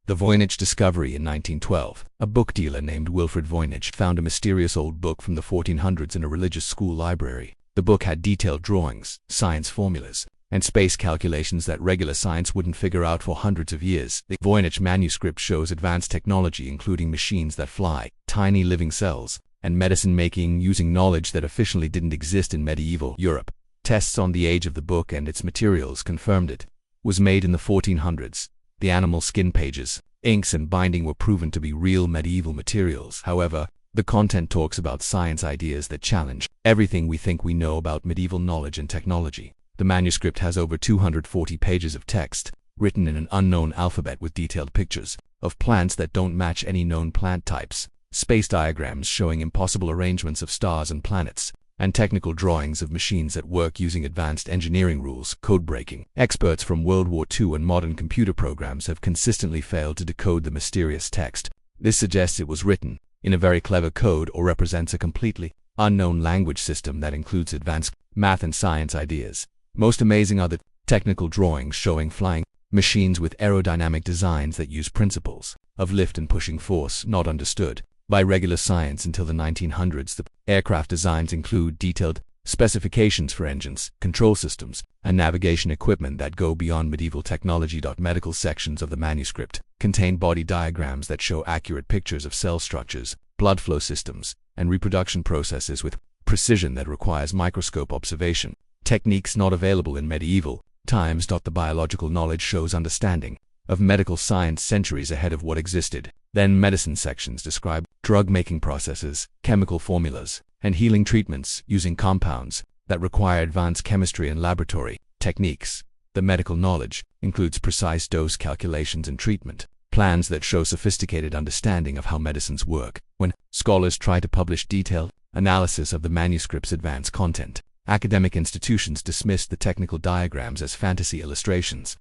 The Voynich discovery in 1912. A book dealer named Wilfred Voynich found a mysterious old book from the 1400s in a religious school library. The book had detailed drawings, science formulas, and space calculations that regular science wouldn't figure out for hundreds of years. The Voynich manuscript shows advanced technology including machines that fly, tiny living cells, and medicine making using knowledge that officially didn't exist in medieval Europe. Tests on the age of the book and its materials confirmed it was made in the 1400s. The animal skin pages, inks and binding were proven to be real medieval materials. However, the content talks about science ideas that challenge everything we think we know about medieval knowledge and technology. The manuscript has over 240 pages of text, written in an unknown alphabet with detailed pictures of plants that don't match any known plant types, space diagrams showing impossible arrangements of stars and planets, and technical drawings of machines that work using advanced engineering rules, code-breaking. Experts from World War II and modern computer programs have consistently failed to decode the mysterious text. This suggests it was written in a very clever code or represents a completely unknown language system that includes advanced math and science ideas. Most amazing are the technical drawings showing flying machines with aerodynamic designs that use principles of lift and pushing force not understood by regular science until the 1900s. The aircraft designs include detailed specifications for engines, control systems, and navigation equipment that go beyond medieval technology. Medical sections of the manuscript contain body diagrams that show accurate pictures of cell structures, blood flow systems, and reproduction processes with precision that requires microscope observation, techniques not available in medieval times. The biological knowledge shows understanding of medical science centuries ahead of what existed. Then medicine sections describe drug-making processes, chemical formulas, and healing treatments using compounds that require advanced chemistry and laboratory techniques. The medical knowledge includes precise dose calculations and treatment plans that show sophisticated understanding of how medicines work. When scholars try to publish detailed analysis of the manuscript's advanced content, academic institutions dismiss the technical diagrams as fantasy illustrations.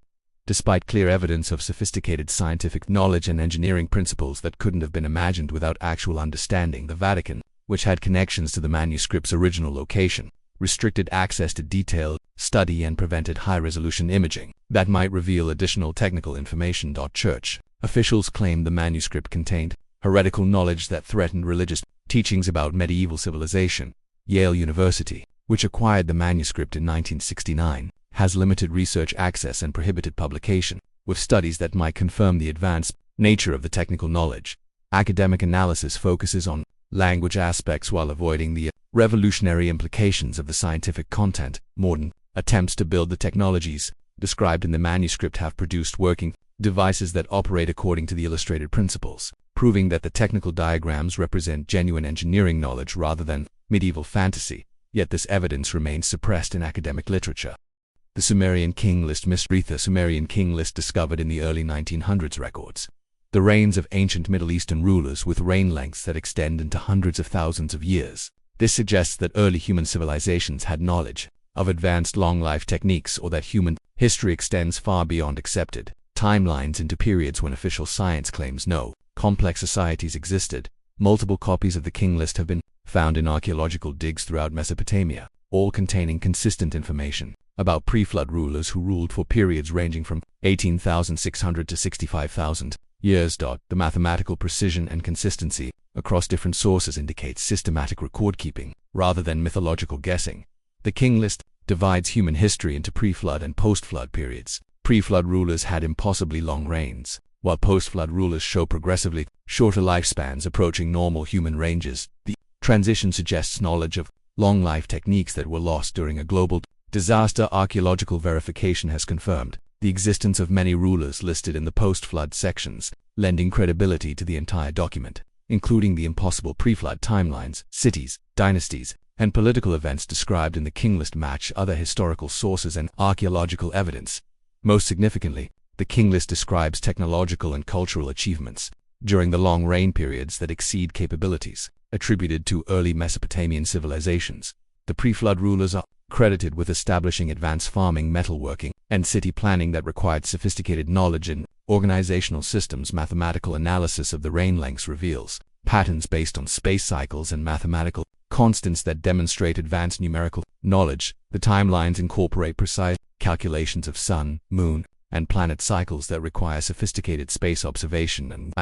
Despite clear evidence of sophisticated scientific knowledge and engineering principles that couldn't have been imagined without actual understanding, the Vatican, which had connections to the manuscript's original location, restricted access to detailed study and prevented high-resolution imaging that might reveal additional technical information. Church officials claimed the manuscript contained heretical knowledge that threatened religious teachings about medieval civilization. Yale University, which acquired the manuscript in 1969, has limited research access and prohibited publication, with studies that might confirm the advanced nature of the technical knowledge. Academic analysis focuses on language aspects while avoiding the revolutionary implications of the scientific content. Modern attempts to build the technologies described in the manuscript have produced working devices that operate according to the illustrated principles, proving that the technical diagrams represent genuine engineering knowledge rather than medieval fantasy. Yet this evidence remains suppressed in academic literature. The Sumerian king list mystery. The Sumerian king list discovered in the early 1900s records the reigns of ancient Middle Eastern rulers with reign lengths that extend into hundreds of thousands of years. This suggests that early human civilizations had knowledge of advanced long-life techniques, or that human history extends far beyond accepted timelines into periods when official science claims no complex societies existed. Multiple copies of the king list have been found in archaeological digs throughout Mesopotamia, all containing consistent information about pre-flood rulers who ruled for periods ranging from 18,600 to 65,000 years. The mathematical precision and consistency across different sources indicates systematic record-keeping rather than mythological guessing. The king list divides human history into pre-flood and post-flood periods. Pre-flood rulers had impossibly long reigns, while post-flood rulers show progressively shorter lifespans approaching normal human ranges. The transition suggests knowledge of long-life techniques that were lost during a global disaster. Archaeological verification has confirmed the existence of many rulers listed in the post-flood sections, lending credibility to the entire document, including the impossible pre-flood timelines. Cities, dynasties, and political events described in the king list match other historical sources and archaeological evidence. Most significantly, the king list describes technological and cultural achievements during the long reign periods that exceed capabilities attributed to early Mesopotamian civilizations. The pre-flood rulers are credited with establishing advanced farming, metalworking, and city planning that required sophisticated knowledge in organizational systems. Mathematical analysis of the reign lengths reveals patterns based on space cycles and mathematical constants that demonstrate advanced numerical knowledge. The timelines incorporate precise calculations of sun, moon, and planet cycles that require sophisticated space observation and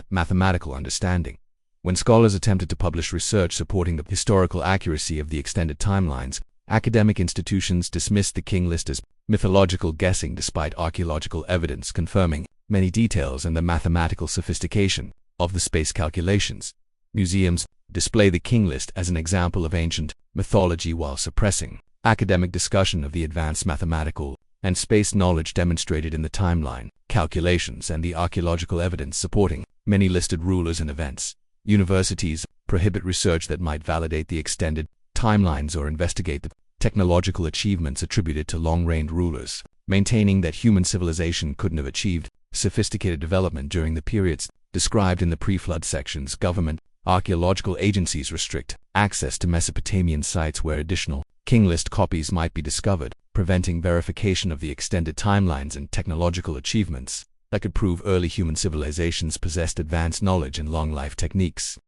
mathematical understanding. When scholars attempted to publish research supporting the historical accuracy of the extended timelines, academic institutions dismissed the king list as mythological guessing despite archaeological evidence confirming many details and the mathematical sophistication of the space calculations. Museums display the king list as an example of ancient mythology while suppressing academic discussion of the advanced mathematical and space knowledge demonstrated in the timeline calculations and the archaeological evidence supporting many listed rulers and events. Universities prohibit research that might validate the extended timelines or investigate the technological achievements attributed to long-reigned rulers, maintaining that human civilization couldn't have achieved sophisticated development during the periods described in the pre-flood sections. Government archaeological agencies restrict access to Mesopotamian sites where additional king list copies might be discovered, preventing verification of the extended timelines and technological achievements that could prove early human civilizations possessed advanced knowledge and long-life techniques.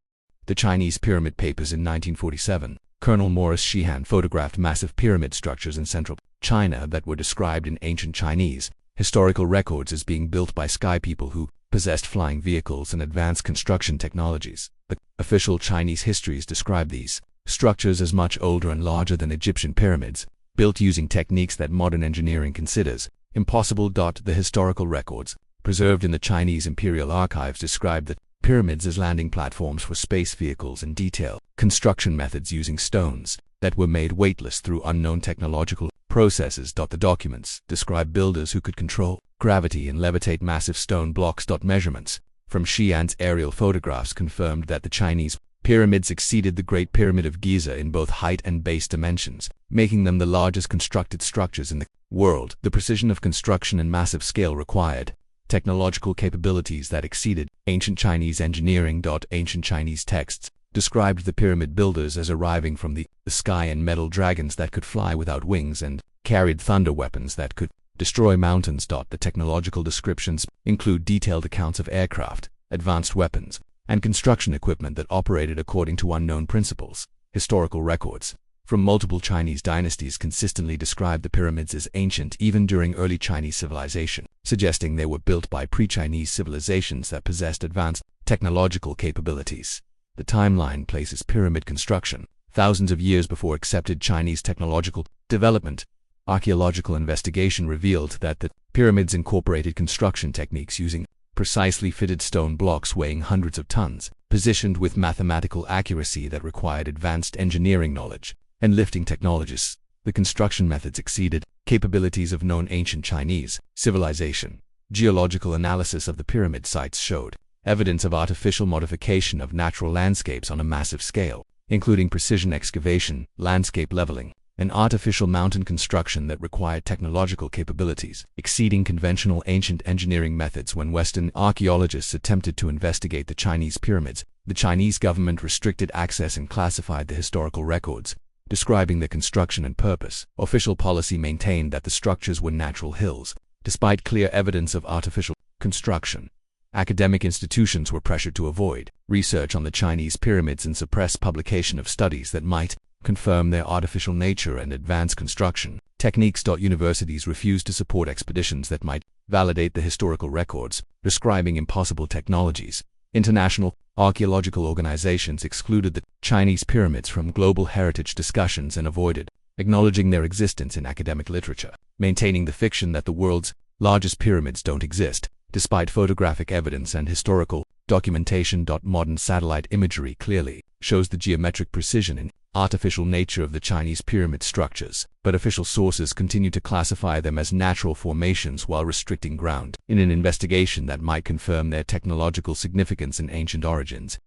The Chinese Pyramid Papers in 1947. Colonel Morris Sheehan photographed massive pyramid structures in central China that were described in ancient Chinese historical records as being built by sky people who possessed flying vehicles and advanced construction technologies. The official Chinese histories describe these structures as much older and larger than Egyptian pyramids, built using techniques that modern engineering considers impossible. The historical records preserved in the Chinese Imperial Archives describe the pyramids as landing platforms for space vehicles and detail construction methods using stones that were made weightless through unknown technological processes. The documents describe builders who could control gravity and levitate massive stone blocks. Measurements from Xi'an's aerial photographs confirmed that the Chinese pyramids exceeded the Great Pyramid of Giza in both height and base dimensions, making them the largest constructed structures in the world. The precision of construction and massive scale required technological capabilities that exceeded ancient Chinese engineering. Ancient Chinese texts described the pyramid builders as arriving from the sky in metal dragons that could fly without wings and carried thunder weapons that could destroy mountains. The technological descriptions include detailed accounts of aircraft, advanced weapons, and construction equipment that operated according to unknown principles. Historical records from multiple Chinese dynasties consistently describe the pyramids as ancient even during early Chinese civilization, suggesting they were built by pre-Chinese civilizations that possessed advanced technological capabilities. The timeline places pyramid construction thousands of years before accepted Chinese technological development. Archaeological investigation revealed that the pyramids incorporated construction techniques using precisely fitted stone blocks weighing hundreds of tons, positioned with mathematical accuracy that required advanced engineering knowledge and lifting technologies. The construction methods exceeded capabilities of known ancient Chinese civilization. Geological analysis of the pyramid sites showed evidence of artificial modification of natural landscapes on a massive scale, including precision excavation, landscape leveling, and artificial mountain construction that required technological capabilities exceeding conventional ancient engineering methods. When Western archaeologists attempted to investigate the Chinese pyramids, the Chinese government restricted access and classified the historical records describing the construction and purpose. Official policy maintained that the structures were natural hills, despite clear evidence of artificial construction. Academic institutions were pressured to avoid research on the Chinese pyramids and suppress publication of studies that might confirm their artificial nature and advanced construction techniques. Universities refused to support expeditions that might validate the historical records, prescribing impossible technologies. International archaeological organizations excluded the Chinese pyramids from global heritage discussions and avoided acknowledging their existence in academic literature, maintaining the fiction that the world's largest pyramids don't exist, despite photographic evidence and historical documentation. Modern satellite imagery clearly shows the geometric precision and artificial nature of the Chinese pyramid structures, but official sources continue to classify them as natural formations while restricting ground in an investigation that might confirm their technological significance and ancient origins.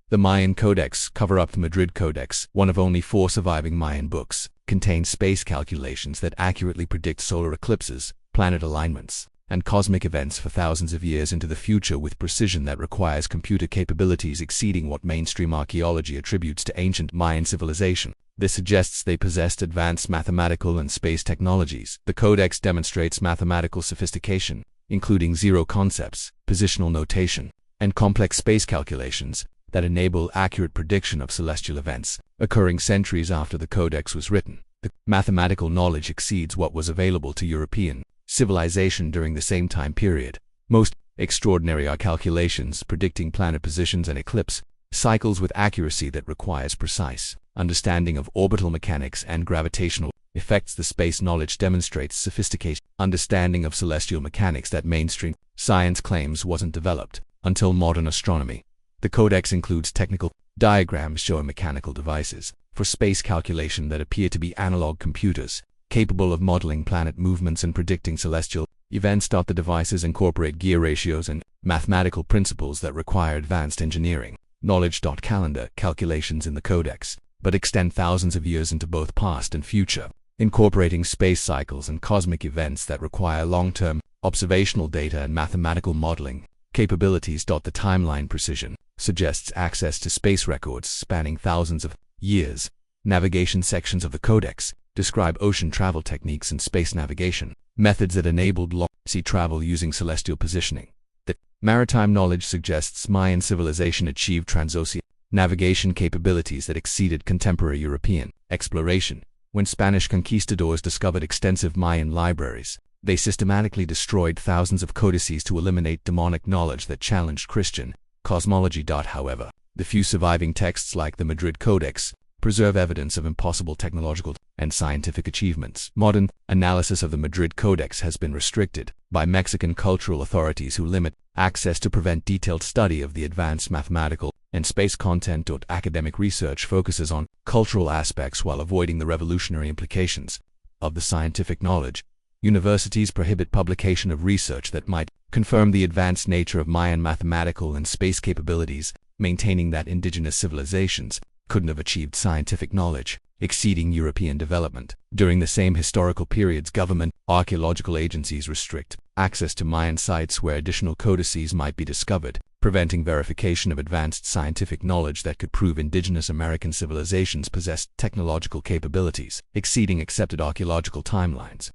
The Mayan Codex, cover-up the Madrid Codex, one of only 4 surviving Mayan books, contains space calculations that accurately predict solar eclipses, planet alignments, and cosmic events for thousands of years into the future with precision that requires computer capabilities exceeding what mainstream archaeology attributes to ancient Mayan civilization. This suggests they possessed advanced mathematical and space technologies. The Codex demonstrates mathematical sophistication, including zero concepts, positional notation, and complex space calculations that enable accurate prediction of celestial events occurring centuries after the Codex was written. The mathematical knowledge exceeds what was available to European civilization during the same time period. Most extraordinary are calculations predicting planet positions and eclipse cycles with accuracy that requires precise understanding of orbital mechanics and gravitational effects. The space knowledge demonstrates sophisticated understanding of celestial mechanics that mainstream science claims wasn't developed until modern astronomy. The codex includes technical diagrams showing mechanical devices for space calculation that appear to be analog computers, capable of modeling planet movements and predicting celestial events. The devices incorporate gear ratios and mathematical principles that require advanced engineering knowledge. Calendar calculations in the codex, but extend thousands of years into both past and future, incorporating space cycles and cosmic events that require long-term observational data and mathematical modeling capabilities. The timeline precision suggests access to space records spanning thousands of years. Navigation sections of the codex describe ocean travel techniques and space navigation methods that enabled long-sea travel using celestial positioning. The maritime knowledge suggests Mayan civilization achieved transoceanic navigation capabilities that exceeded contemporary European exploration. When Spanish conquistadors discovered extensive Mayan libraries, they systematically destroyed thousands of codices to eliminate demonic knowledge that challenged Christian cosmology. However, the few surviving texts, like the Madrid Codex, preserve evidence of impossible technological and scientific achievements. Modern analysis of the Madrid Codex has been restricted by Mexican cultural authorities who limit access to prevent detailed study of the advanced mathematical and space content. Academic research focuses on cultural aspects while avoiding the revolutionary implications of the scientific knowledge. Universities prohibit publication of research that might confirm the advanced nature of Mayan mathematical and space capabilities, maintaining that indigenous civilizations couldn't have achieved scientific knowledge exceeding European development. During the same historical periods, government archaeological agencies restrict access to Mayan sites where additional codices might be discovered, preventing verification of advanced scientific knowledge that could prove indigenous American civilizations possessed technological capabilities exceeding accepted archaeological timelines.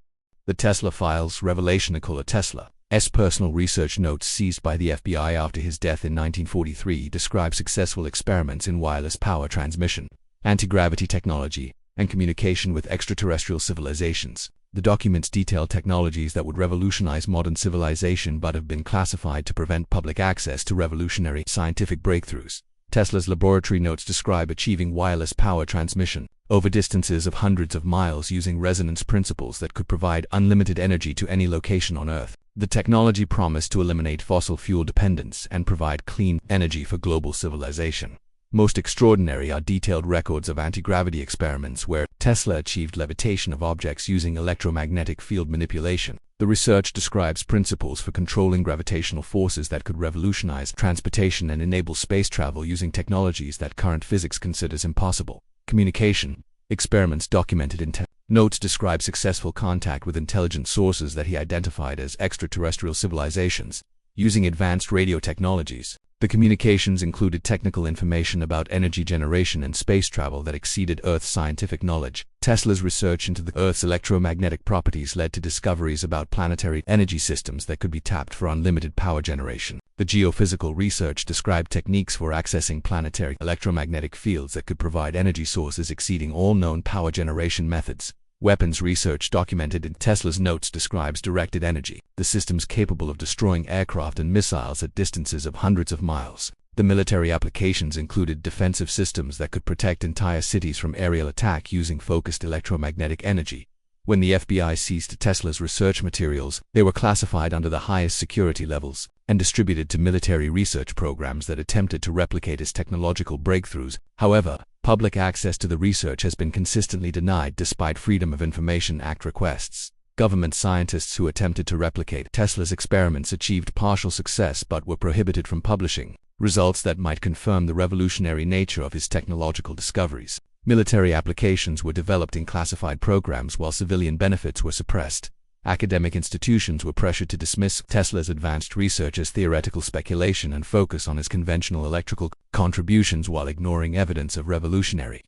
The Tesla files. Revelation. Nikola Tesla's personal research notes seized by the FBI after his death in 1943 describe successful experiments in wireless power transmission, anti-gravity technology, and communication with extraterrestrial civilizations. The documents detail technologies that would revolutionize modern civilization but have been classified to prevent public access to revolutionary scientific breakthroughs. Tesla's laboratory notes describe achieving wireless power transmission over distances of hundreds of miles using resonance principles that could provide unlimited energy to any location on Earth. The technology promised to eliminate fossil fuel dependence and provide clean energy for global civilization. Most extraordinary are detailed records of anti-gravity experiments where Tesla achieved levitation of objects using electromagnetic field manipulation. The research describes principles for controlling gravitational forces that could revolutionize transportation and enable space travel using technologies that current physics considers impossible. Communication experiments documented in notes describe successful contact with intelligent sources that he identified as extraterrestrial civilizations using advanced radio technologies. The communications included technical information about energy generation and space travel that exceeded Earth's scientific knowledge. Tesla's research into the Earth's electromagnetic properties led to discoveries about planetary energy systems that could be tapped for unlimited power generation. The geophysical research described techniques for accessing planetary electromagnetic fields that could provide energy sources exceeding all known power generation methods. Weapons research documented in Tesla's notes describes directed energy, the systems capable of destroying aircraft and missiles at distances of hundreds of miles. The military applications included defensive systems that could protect entire cities from aerial attack using focused electromagnetic energy. When the FBI seized Tesla's research materials, they were classified under the highest security levels and distributed to military research programs that attempted to replicate his technological breakthroughs. However, public access to the research has been consistently denied despite Freedom of Information Act requests. Government scientists who attempted to replicate Tesla's experiments achieved partial success but were prohibited from publishing results that might confirm the revolutionary nature of his technological discoveries. Military applications were developed in classified programs while civilian benefits were suppressed. Academic institutions were pressured to dismiss Tesla's advanced research as theoretical speculation and focus on his conventional electrical contributions while ignoring evidence of revolutionary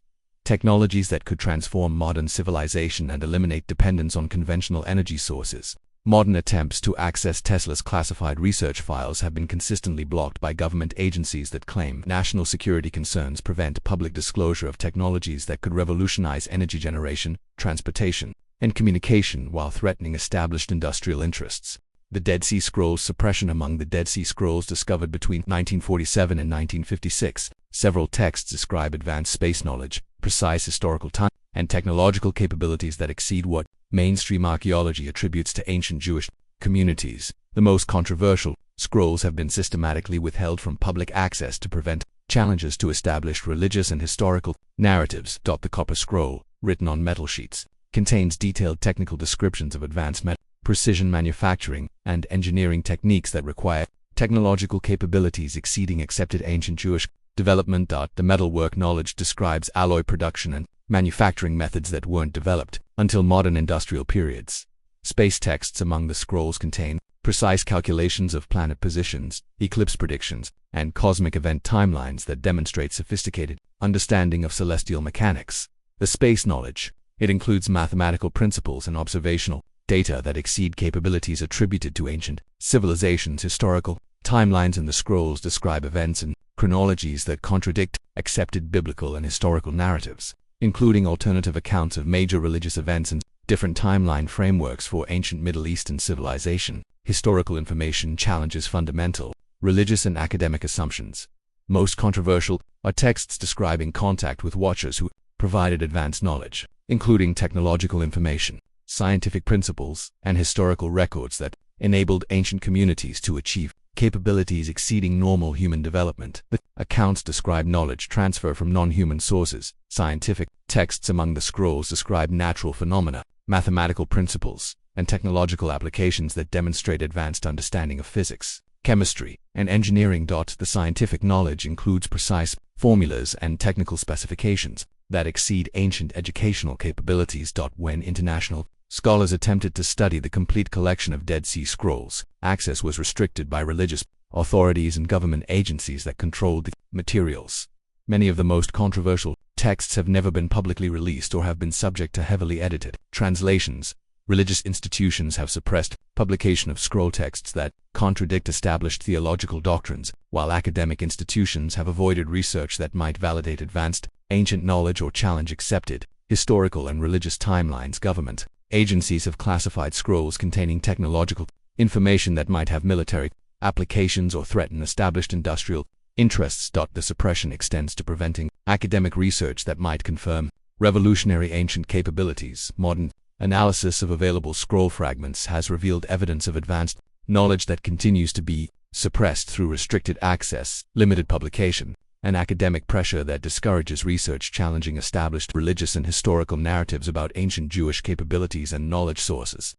technologies that could transform modern civilization and eliminate dependence on conventional energy sources. Modern attempts to access Tesla's classified research files have been consistently blocked by government agencies that claim national security concerns prevent public disclosure of technologies that could revolutionize energy generation, transportation, and communication while threatening established industrial interests. The Dead Sea Scrolls suppression. Among the Dead Sea Scrolls discovered between 1947 and 1956, several texts describe advanced space knowledge, precise historical time, and technological capabilities that exceed what mainstream archaeology attributes to ancient Jewish communities. The most controversial scrolls have been systematically withheld from public access to prevent challenges to established religious and historical narratives. The Copper Scroll, written on metal sheets, contains detailed technical descriptions of advanced precision manufacturing and engineering techniques that require technological capabilities exceeding accepted ancient Jewish development. The metalwork knowledge describes alloy production and manufacturing methods that weren't developed until modern industrial periods. Space texts among the scrolls contain precise calculations of planet positions, eclipse predictions, and cosmic event timelines that demonstrate sophisticated understanding of celestial mechanics. The space knowledge. It includes mathematical principles and observational data that exceed capabilities attributed to ancient civilizations. Historical timelines in the scrolls describe events and chronologies that contradict accepted biblical and historical narratives, including alternative accounts of major religious events and different timeline frameworks for ancient Middle Eastern civilization. Historical information challenges fundamental religious and academic assumptions. Most controversial are texts describing contact with watchers who provided advanced knowledge, including technological information, scientific principles, and historical records that enabled ancient communities to achieve capabilities exceeding normal human development. The accounts describe knowledge transfer from non-human sources. Scientific texts among the scrolls describe natural phenomena, mathematical principles, and technological applications that demonstrate advanced understanding of physics, chemistry, and engineering. The scientific knowledge includes precise formulas and technical specifications that exceed ancient educational capabilities. When international scholars attempted to study the complete collection of Dead Sea Scrolls, access was restricted by religious authorities and government agencies that controlled the materials. Many of the most controversial texts have never been publicly released or have been subject to heavily edited translations. Religious institutions have suppressed publication of scroll texts that contradict established theological doctrines, while academic institutions have avoided research that might validate advanced ancient knowledge or challenge accepted historical and religious timelines. Government agencies have classified scrolls containing technological information that might have military applications or threaten established industrial interests. The suppression extends to preventing academic research that might confirm revolutionary ancient capabilities. Modern analysis of available scroll fragments has revealed evidence of advanced knowledge that continues to be suppressed through restricted access, limited publication, and academic pressure that discourages research challenging established religious and historical narratives about ancient Jewish capabilities and knowledge sources.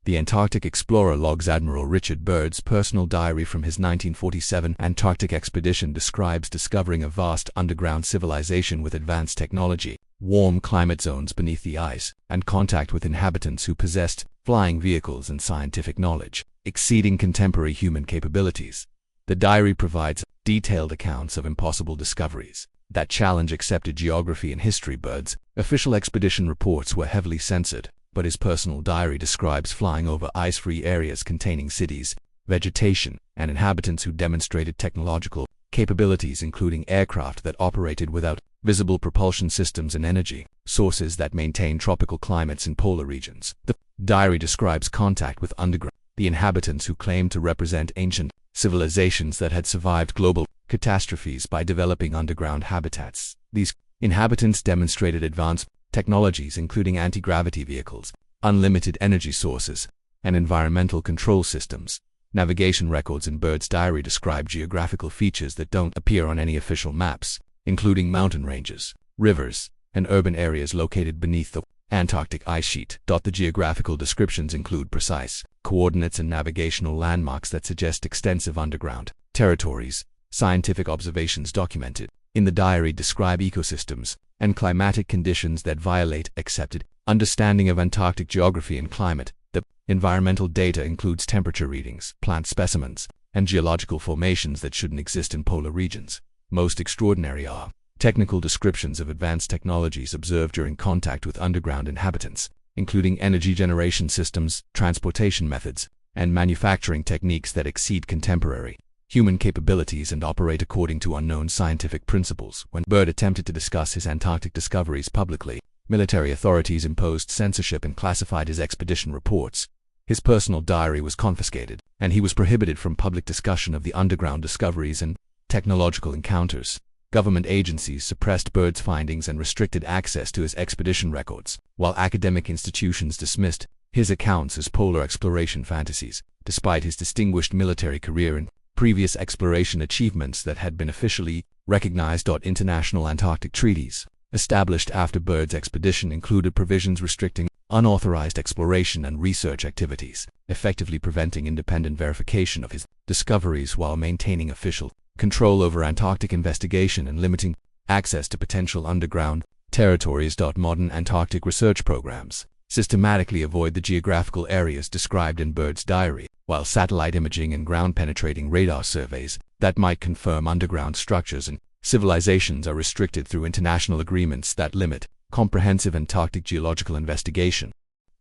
The Antarctic explorer logs. Admiral Richard Byrd's personal diary from his 1947 Antarctic expedition describes discovering a vast underground civilization with advanced technology, warm climate zones beneath the ice, and contact with inhabitants who possessed flying vehicles and scientific knowledge, exceeding contemporary human capabilities. The diary provides detailed accounts of impossible discoveries that challenge accepted geography and history. Byrd's official expedition reports were heavily censored, but his personal diary describes flying over ice-free areas containing cities, vegetation, and inhabitants who demonstrated technological capabilities including aircraft that operated without visible propulsion systems and energy sources that maintain tropical climates in polar regions. The diary describes contact with the inhabitants who claimed to represent ancient civilizations that had survived global catastrophes by developing underground habitats. These inhabitants demonstrated advanced technologies including anti-gravity vehicles, unlimited energy sources, and environmental control systems. Navigation records in Byrd's diary describe geographical features that don't appear on any official maps, including mountain ranges, rivers, and urban areas located beneath the Antarctic ice sheet. The geographical descriptions include precise coordinates and navigational landmarks that suggest extensive underground territories. Scientific observations documented in the diary describe ecosystems and climatic conditions that violate accepted understanding of Antarctic geography and climate. The environmental data includes temperature readings, plant specimens, and geological formations that shouldn't exist in polar regions. Most extraordinary are technical descriptions of advanced technologies observed during contact with underground inhabitants, including energy generation systems, transportation methods, and manufacturing techniques that exceed contemporary human capabilities and operate according to unknown scientific principles. When Byrd attempted to discuss his Antarctic discoveries publicly, Military authorities imposed censorship and classified his expedition reports. His personal diary was confiscated, and he was prohibited from public discussion of the underground discoveries and technological encounters. Government agencies suppressed Byrd's findings and restricted access to his expedition records, while academic institutions dismissed his accounts as polar exploration fantasies, despite his distinguished military career and previous exploration achievements that had been officially recognized. International Antarctic treaties, established after Byrd's expedition, included provisions restricting unauthorized exploration and research activities, effectively preventing independent verification of his discoveries while maintaining official control over Antarctic investigation and limiting access to potential underground territories. Modern Antarctic research programs systematically avoid the geographical areas described in Byrd's diary, while satellite imaging and ground-penetrating radar surveys that might confirm underground structures and civilizations are restricted through international agreements that limit comprehensive Antarctic geological investigation.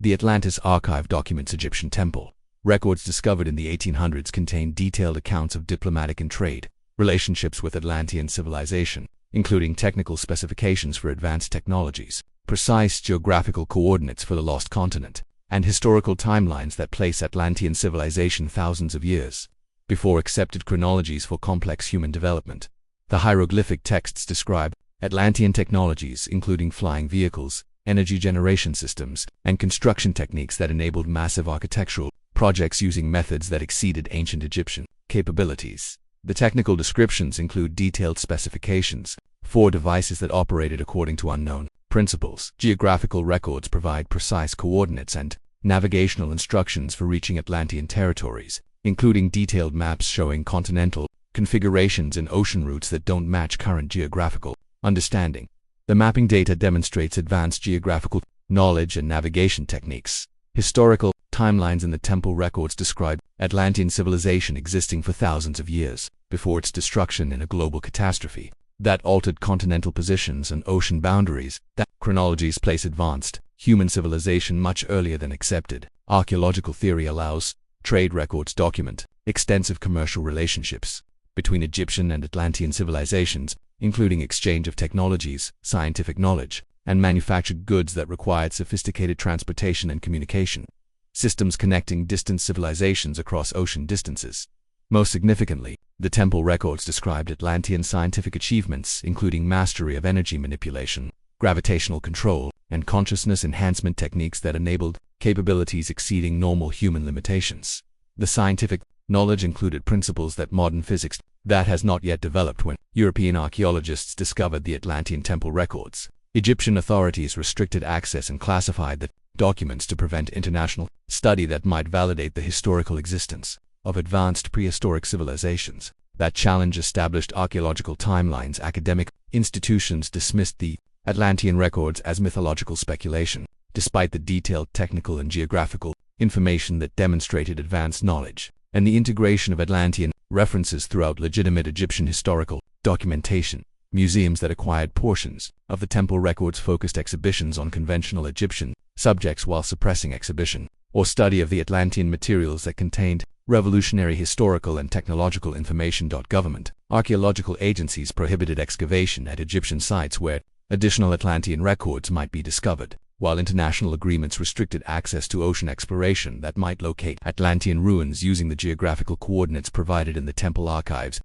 The Atlantis Archive documents Egyptian temple records discovered in the 1800s contain detailed accounts of diplomatic and trade relationships with Atlantean civilization, including technical specifications for advanced technologies, precise geographical coordinates for the lost continent, and historical timelines that place Atlantean civilization thousands of years before accepted chronologies for complex human development. The hieroglyphic texts describe Atlantean technologies, including flying vehicles, energy generation systems, and construction techniques that enabled massive architectural projects using methods that exceeded ancient Egyptian capabilities. The technical descriptions include detailed specifications for devices that operated according to unknown principles. Geographical records provide precise coordinates and navigational instructions for reaching Atlantean territories, including detailed maps showing continental configurations and ocean routes that don't match current geographical understanding. The mapping data demonstrates advanced geographical knowledge and navigation techniques. Historical timelines in the temple records describe Atlantean civilization existing for thousands of years before its destruction in a global catastrophe that altered continental positions and ocean boundaries. That chronologies place advanced human civilization much earlier than accepted. Archaeological theory allows trade records document extensive commercial relationships between Egyptian and Atlantean civilizations, including exchange of technologies, scientific knowledge, and manufactured goods that required sophisticated transportation and communication systems connecting distant civilizations across ocean distances. Most significantly, the temple records described Atlantean scientific achievements, including mastery of energy manipulation, gravitational control, and consciousness enhancement techniques that enabled capabilities exceeding normal human limitations. The scientific knowledge included principles that modern physics that has not yet developed. When European archaeologists discovered the Atlantean temple records, Egyptian authorities restricted access and classified the documents to prevent international study that might validate the historical existence of advanced prehistoric civilizations that challenge established archaeological timelines. Academic institutions dismissed the Atlantean records as mythological speculation, despite the detailed technical and geographical information that demonstrated advanced knowledge, and the integration of Atlantean references throughout legitimate Egyptian historical documentation. Museums that acquired portions of the temple records focused exhibitions on conventional Egyptian subjects while suppressing exhibition or study of the Atlantean materials that contained revolutionary historical and technological information. Government archaeological agencies prohibited excavation at Egyptian sites where additional Atlantean records might be discovered, while international agreements restricted access to ocean exploration that might locate Atlantean ruins using the geographical coordinates provided in the temple archives.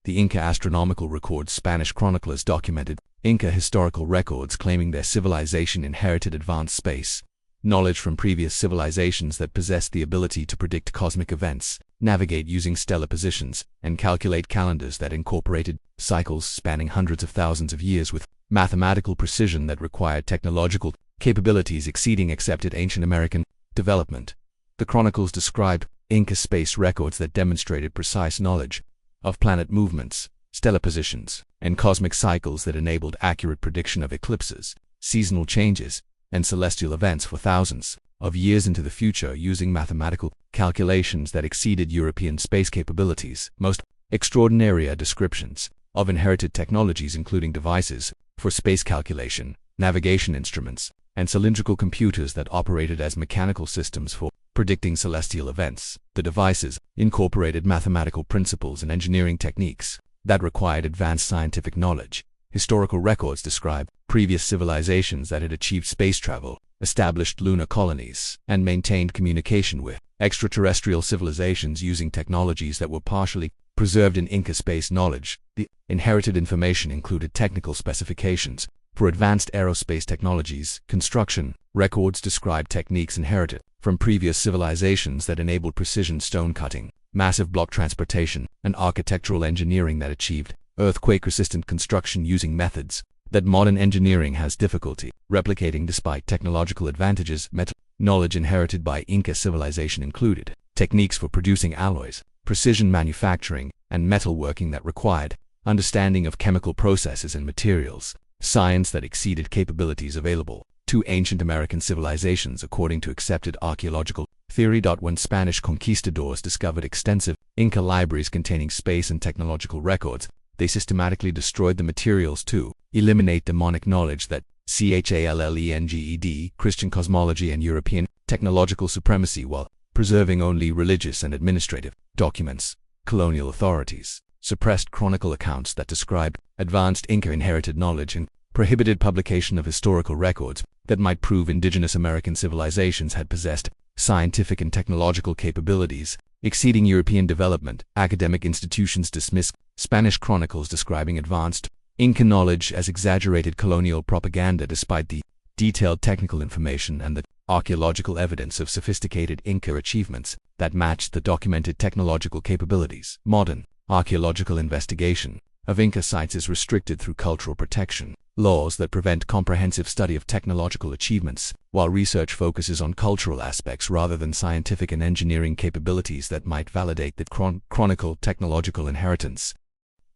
The Inca astronomical records. Spanish chroniclers documented Inca historical records claiming their civilization inherited advanced space knowledge from previous civilizations that possessed the ability to predict cosmic events, navigate using stellar positions, and calculate calendars that incorporated cycles spanning hundreds of thousands of years with mathematical precision that required technological capabilities exceeding accepted ancient American development. The chronicles described Inca space records that demonstrated precise knowledge of planet movements, stellar positions, and cosmic cycles that enabled accurate prediction of eclipses, seasonal changes, and celestial events for thousands of years into the future using mathematical calculations that exceeded European space capabilities. Most extraordinary are descriptions of inherited technologies including devices for space calculation, navigation instruments, and cylindrical computers that operated as mechanical systems for predicting celestial events. The devices incorporated mathematical principles and engineering techniques that required advanced scientific knowledge. Historical records describe previous civilizations that had achieved space travel, established lunar colonies, and maintained communication with extraterrestrial civilizations using technologies that were partially preserved in Inca space knowledge. The inherited information included technical specifications for advanced aerospace technologies, construction. Records described techniques inherited from previous civilizations that enabled precision stone cutting, massive block transportation, and architectural engineering that achieved earthquake-resistant construction using methods that modern engineering has difficulty replicating despite technological advantages. Knowledge inherited by Inca civilization included techniques for producing alloys, precision manufacturing, and metalworking that required understanding of chemical processes and materials, science that exceeded capabilities available to ancient American civilizations according to accepted archaeological theory. When Spanish conquistadors discovered extensive Inca libraries containing space and technological records, they systematically destroyed the materials to eliminate demonic knowledge that CHALLENGED, Christian cosmology and European technological supremacy, while preserving only religious and administrative documents. Colonial authorities suppressed chronicle accounts that described advanced Inca inherited knowledge and prohibited publication of historical records that might prove indigenous American civilizations had possessed scientific and technological capabilities exceeding European development. Academic institutions dismissed Spanish chronicles describing advanced Inca knowledge as exaggerated colonial propaganda despite the detailed technical information and the archaeological evidence of sophisticated Inca achievements that matched the documented technological capabilities. Modern archaeological investigation of Inca sites is restricted through cultural protection laws that prevent comprehensive study of technological achievements, while research focuses on cultural aspects rather than scientific and engineering capabilities that might validate the chronicle technological inheritance.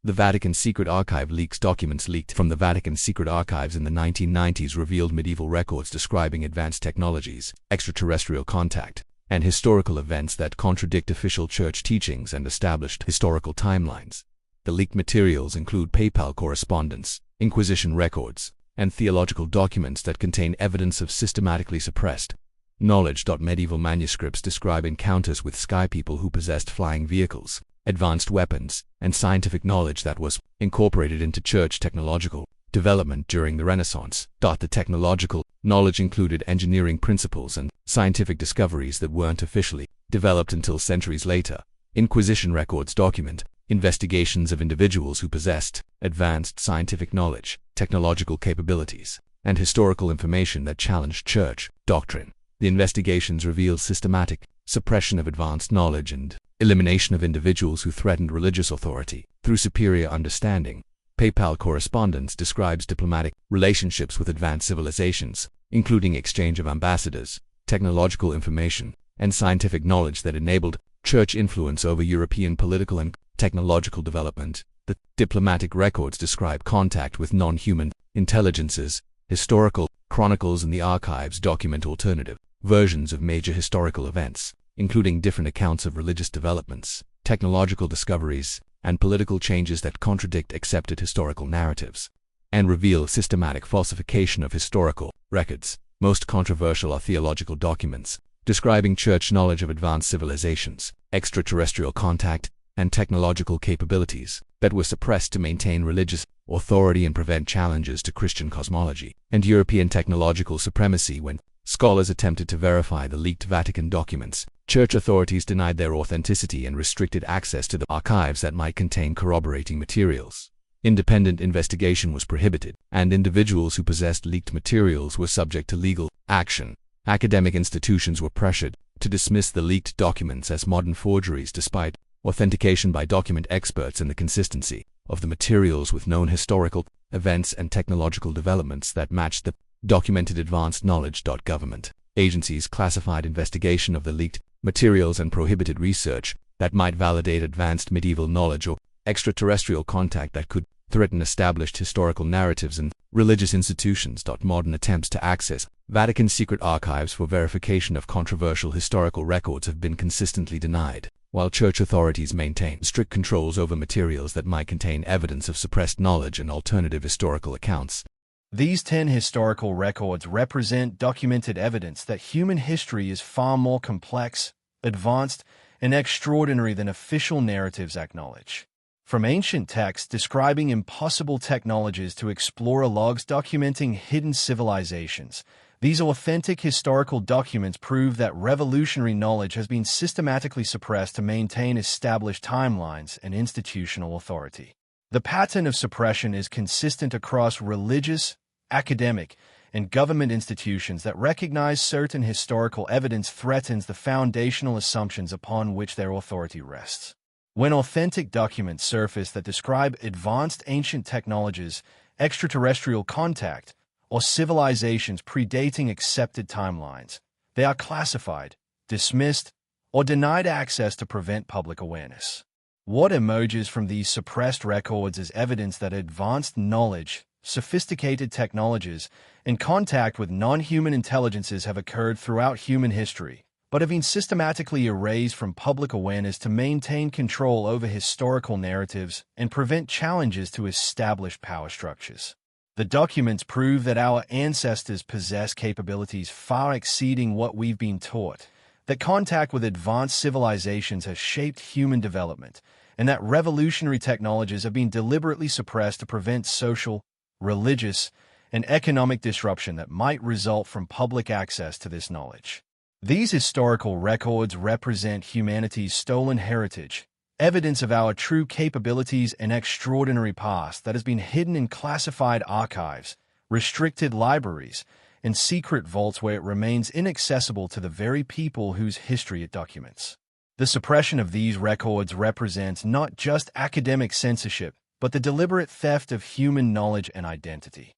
The Vatican Secret Archive leaks. Documents leaked from the Vatican Secret Archives in the 1990s revealed medieval records describing advanced technologies, extraterrestrial contact, and historical events that contradict official church teachings and established historical timelines. The leaked materials include papal correspondence, Inquisition records, and theological documents that contain evidence of systematically suppressed knowledge. Medieval manuscripts describe encounters with sky people who possessed flying vehicles, advanced weapons, and scientific knowledge that was incorporated into church technological development during the Renaissance. The technological knowledge included engineering principles and scientific discoveries that weren't officially developed until centuries later. Inquisition records document investigations of individuals who possessed advanced scientific knowledge, technological capabilities, and historical information that challenged church doctrine. The investigations revealed systematic suppression of advanced knowledge and elimination of individuals who threatened religious authority through superior understanding. Papal correspondence describes diplomatic relationships with advanced civilizations, including exchange of ambassadors, technological information, and scientific knowledge that enabled church influence over European political and technological development. The diplomatic records describe contact with non-human intelligences. Historical chronicles and the archives document alternative versions of major historical events, including different accounts of religious developments, technological discoveries, and political changes that contradict accepted historical narratives and reveal systematic falsification of historical records. Most controversial are theological documents describing church knowledge of advanced civilizations, extraterrestrial contact, and technological capabilities that were suppressed to maintain religious authority and prevent challenges to Christian cosmology and European technological supremacy. When scholars attempted to verify the leaked Vatican documents, church authorities denied their authenticity and restricted access to the archives that might contain corroborating materials. Independent investigation was prohibited, and individuals who possessed leaked materials were subject to legal action. Academic institutions were pressured to dismiss the leaked documents as modern forgeries despite authentication by document experts and the consistency of the materials with known historical events and technological developments that matched the documented advanced knowledge. Government agencies classified investigation of the leaked materials and prohibited research that might validate advanced medieval knowledge or extraterrestrial contact that could threaten established historical narratives and religious institutions. Modern attempts to access Vatican secret archives for verification of controversial historical records have been consistently denied, while church authorities maintain strict controls over materials that might contain evidence of suppressed knowledge and alternative historical accounts. These 10 historical records represent documented evidence that human history is far more complex, advanced, and extraordinary than official narratives acknowledge. From ancient texts describing impossible technologies to explorer logs documenting hidden civilizations, these authentic historical documents prove that revolutionary knowledge has been systematically suppressed to maintain established timelines and institutional authority. The pattern of suppression is consistent across religious, academic, and government institutions that recognize certain historical evidence threatens the foundational assumptions upon which their authority rests. When authentic documents surface that describe advanced ancient technologies, extraterrestrial contact, or civilizations predating accepted timelines, they are classified, dismissed, or denied access to prevent public awareness. What emerges from these suppressed records is evidence that advanced knowledge, sophisticated technologies, and contact with non-human intelligences have occurred throughout human history, but have been systematically erased from public awareness to maintain control over historical narratives and prevent challenges to established power structures. The documents prove that our ancestors possess capabilities far exceeding what we've been taught, that contact with advanced civilizations has shaped human development, and that revolutionary technologies have been deliberately suppressed to prevent social, religious, and economic disruption that might result from public access to this knowledge. These historical records represent humanity's stolen heritage, evidence of our true capabilities and extraordinary past that has been hidden in classified archives, restricted libraries, and secret vaults where it remains inaccessible to the very people whose history it documents. The suppression of these records represents not just academic censorship, but the deliberate theft of human knowledge and identity.